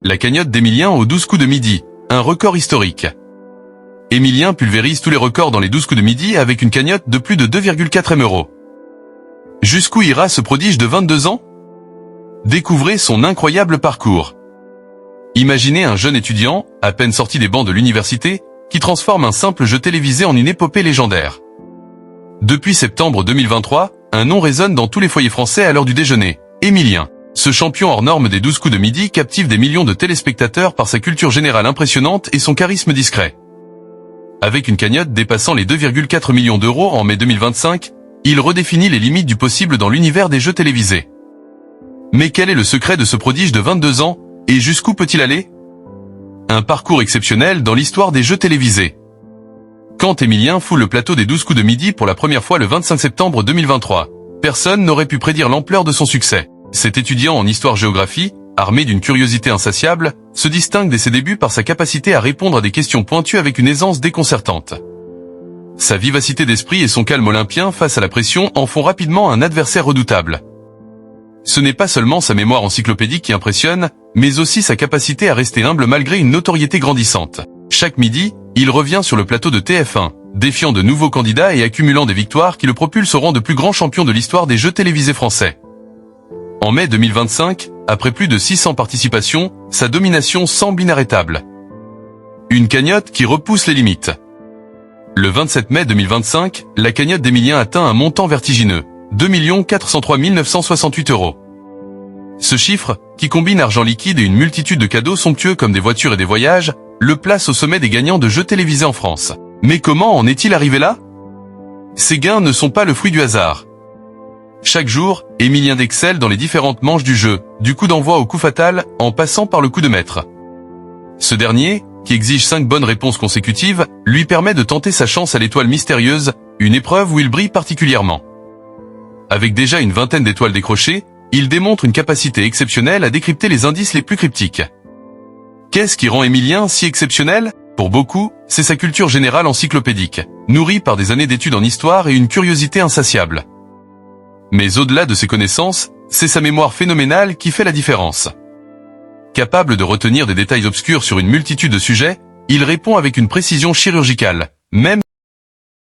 La cagnotte d'Emilien aux 12 coups de midi, un record historique. Emilien pulvérise tous les records dans les 12 coups de midi avec une cagnotte de plus de 2,4 M €. Jusqu'où ira ce prodige de 22 ans? Découvrez son incroyable parcours. Imaginez un jeune étudiant, à peine sorti des bancs de l'université, qui transforme un simple jeu télévisé en une épopée légendaire. Depuis septembre 2023, un nom résonne dans tous les foyers français à l'heure du déjeuner. Emilien. Ce champion hors norme des 12 coups de midi captive des millions de téléspectateurs par sa culture générale impressionnante et son charisme discret. Avec une cagnotte dépassant les 2,4 millions d'euros en mai 2025, il redéfinit les limites du possible dans l'univers des jeux télévisés. Mais quel est le secret de ce prodige de 22 ans, et jusqu'où peut-il aller? Un parcours exceptionnel dans l'histoire des jeux télévisés. Quand Emilien foule le plateau des 12 coups de midi pour la première fois le 25 septembre 2023, personne n'aurait pu prédire l'ampleur de son succès. Cet étudiant en histoire-géographie, armé d'une curiosité insatiable, se distingue dès ses débuts par sa capacité à répondre à des questions pointues avec une aisance déconcertante. Sa vivacité d'esprit et son calme olympien face à la pression en font rapidement un adversaire redoutable. Ce n'est pas seulement sa mémoire encyclopédique qui impressionne, mais aussi sa capacité à rester humble malgré une notoriété grandissante. Chaque midi, il revient sur le plateau de TF1, défiant de nouveaux candidats et accumulant des victoires qui le propulsent au rang de plus grand champion de l'histoire des jeux télévisés français. En mai 2025, après plus de 600 participations, sa domination semble inarrêtable. Une cagnotte qui repousse les limites. Le 27 mai 2025, la cagnotte d'Emilien atteint un montant vertigineux, 2 403 968 €. Ce chiffre, qui combine argent liquide et une multitude de cadeaux somptueux comme des voitures et des voyages, le place au sommet des gagnants de jeux télévisés en France. Mais comment en est-il arrivé là? Ces gains ne sont pas le fruit du hasard. Chaque jour, Emilien excelle dans les différentes manches du jeu, du coup d'envoi au coup fatal, en passant par le coup de maître. Ce dernier, qui exige 5 bonnes réponses consécutives, lui permet de tenter sa chance à l'étoile mystérieuse, une épreuve où il brille particulièrement. Avec déjà une vingtaine d'étoiles décrochées, il démontre une capacité exceptionnelle à décrypter les indices les plus cryptiques. Qu'est-ce qui rend Emilien si exceptionnel? Pour beaucoup, c'est sa culture générale encyclopédique, nourrie par des années d'études en histoire et une curiosité insatiable. Mais au-delà de ses connaissances, c'est sa mémoire phénoménale qui fait la différence. Capable de retenir des détails obscurs sur une multitude de sujets, il répond avec une précision chirurgicale, même